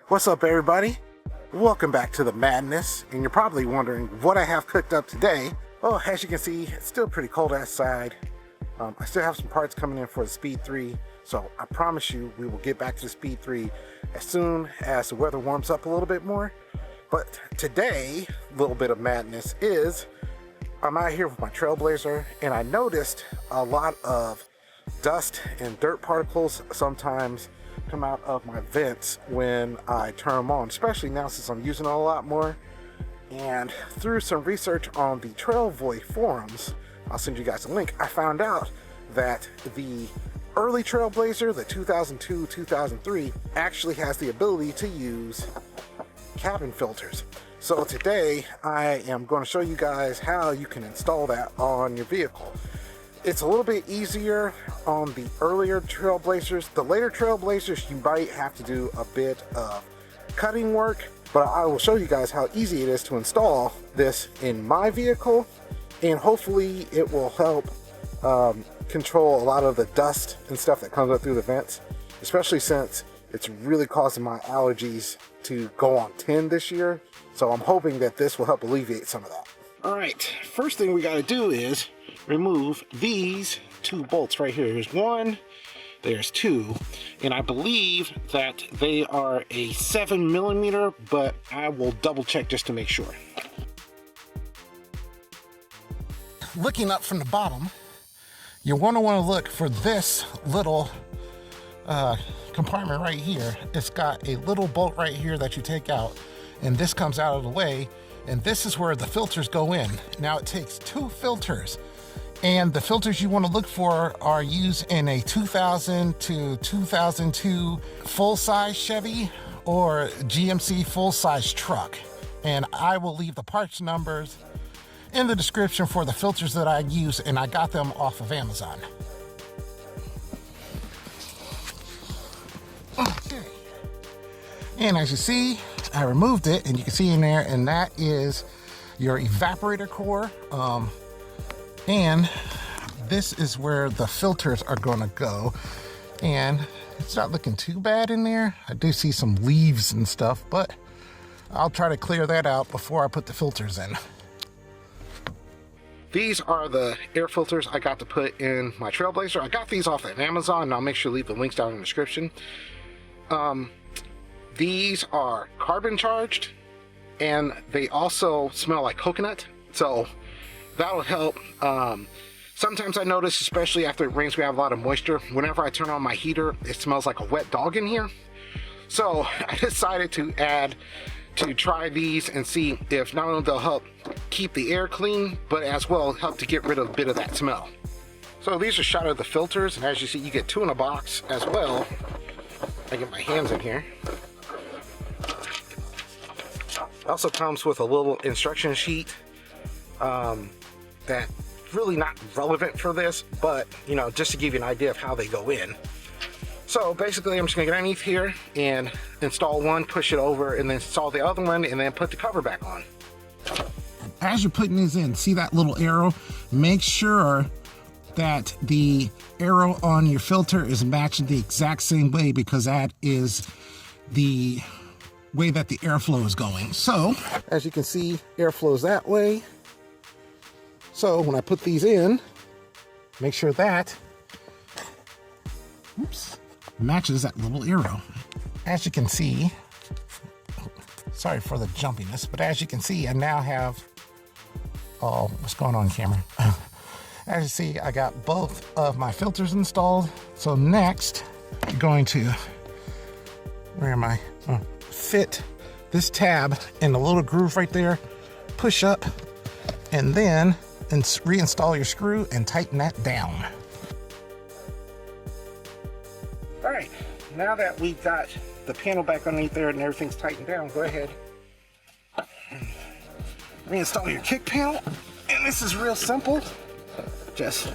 What's up, everybody? Welcome back to the madness, and you're probably wondering what I have cooked up today. Well, as you can see, it's still pretty cold outside. I still have some parts coming in for the Speed 3, so I promise you we will get back to the Speed 3 as soon as the weather warms up a little bit more. But today, a little bit of madness is, I'm out here with my Trailblazer, and I noticed a lot of dust and dirt particles sometimes come out of my vents when I turn them on, especially now since I'm using it a lot more. And through some research on the Trailvoy forums, I'll send you guys a link, I found out that the early Trailblazer, the 2002-2003, actually has the ability to use cabin filters. So today I am going to show you guys how you can install that on your vehicle. It's a little bit easier on the earlier Trailblazers. The later Trailblazers, you might have to do a bit of cutting work, but I will show you guys how easy it is to install this in my vehicle, and hopefully it will help control a lot of the dust and stuff that comes up through the vents, especially since it's really causing my allergies to go on 10 this year. So I'm hoping that this will help alleviate some of that. All right, first thing we got to do is remove these two bolts right here. There's one, there's two, and I believe that they are a 7mm, but I will double check just to make sure. Looking up from the bottom, you want to look for this little compartment right here. It's got a little bolt right here that you take out, and this comes out of the way, and this is where the filters go in. Now it takes two filters, and the filters you want to look for are used in a 2000 to 2002 full-size Chevy or GMC full-size truck. And I will leave the parts numbers in the description for the filters that I use, and I got them off of Amazon. Okay. And as you see, I removed it, and you can see in there, and that is your evaporator core. And this is where the filters are gonna go. And it's not looking too bad in there. I do see some leaves and stuff, but I'll try to clear that out before I put the filters in. These are the air filters I got to put in my Trailblazer. I got these off of Amazon, and I'll make sure to leave the links down in the description. These are carbon charged, and they also smell like coconut, so that'll help. Sometimes I notice, especially after it rains, we have a lot of moisture. Whenever I turn on my heater, it smells like a wet dog in here. So I decided to try these and see if not only they'll help keep the air clean, but as well help to get rid of a bit of that smell. So these are shot of the filters, and as you see, you get two in a box as well. I get my hands in here. Also comes with a little instruction sheet that's really not relevant for this, but you know, just to give you an idea of how they go in. So basically, I'm just gonna get underneath here and install one, push it over, and then install the other one, and then put the cover back on. As you're putting these in, see that little arrow? Make sure that the arrow on your filter is matching the exact same way, because that is the way that the airflow is going. So as you can see, airflow is that way. So when I put these in, make sure that matches that little arrow. As you can see, sorry for the jumpiness, but as you can see, I now have, oh, what's going on, camera? As you see, I got both of my filters installed. So next, I'm going to, where am I? Fit this tab in the little groove right there, push up, and then reinstall your screw and tighten that down. All right, now that we've got the panel back underneath there and everything's tightened down, go ahead and reinstall your kick panel. And this is real simple. Just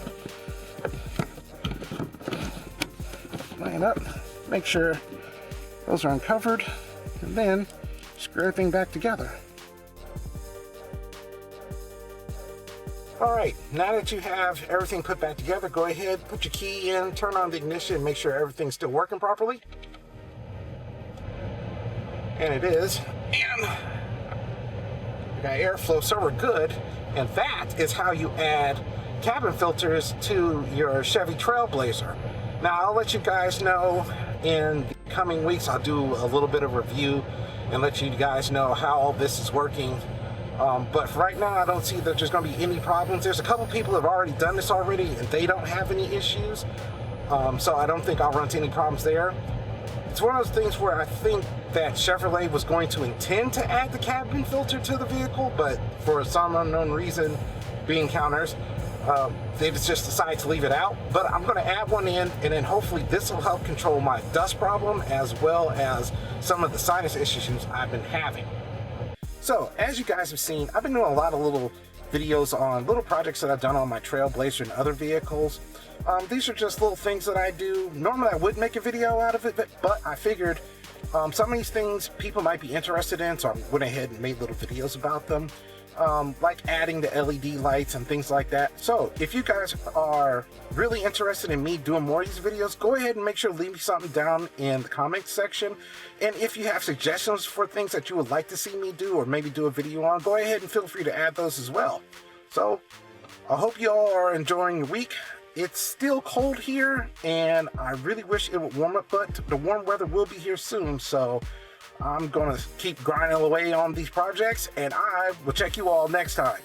line up, make sure those are uncovered, and then screw everything back together. All right, now that you have everything put back together, go ahead, put your key in, turn on the ignition, make sure everything's still working properly. and it is, and we got airflow, so we're good. And that is how you add cabin filters to your Chevy Trailblazer. Now, I'll let you guys know in the coming weeks. I'll do a little bit of review and let you guys know how all this is working. But for right now, I don't see that there's going to be any problems. There's a couple people that have already done this already, and they don't have any issues. So I don't think I'll run into any problems there. It's one of those things where I think that Chevrolet was going to intend to add the cabin filter to the vehicle, but for some unknown reason, being counters, they just decided to leave it out. But I'm going to add one in, and then hopefully this will help control my dust problem as well as some of the sinus issues I've been having. So, as you guys have seen, I've been doing a lot of little videos on little projects that I've done on my Trailblazer and other vehicles. These are just little things that I do. Normally I would make a video out of it, but I figured some of these things people might be interested in, so I went ahead and made little videos about them. Like adding the LED lights and things like that. So if you guys are really interested in me doing more of these videos, go ahead and make sure to leave me something down in the comments section. And if you have suggestions for things that you would like to see me do or maybe do a video on, go ahead and feel free to add those as well. So I hope you all are enjoying your week. It's still cold here and I really wish it would warm up, but the warm weather will be here soon. So I'm going to keep grinding away on these projects, and I will check you all next time.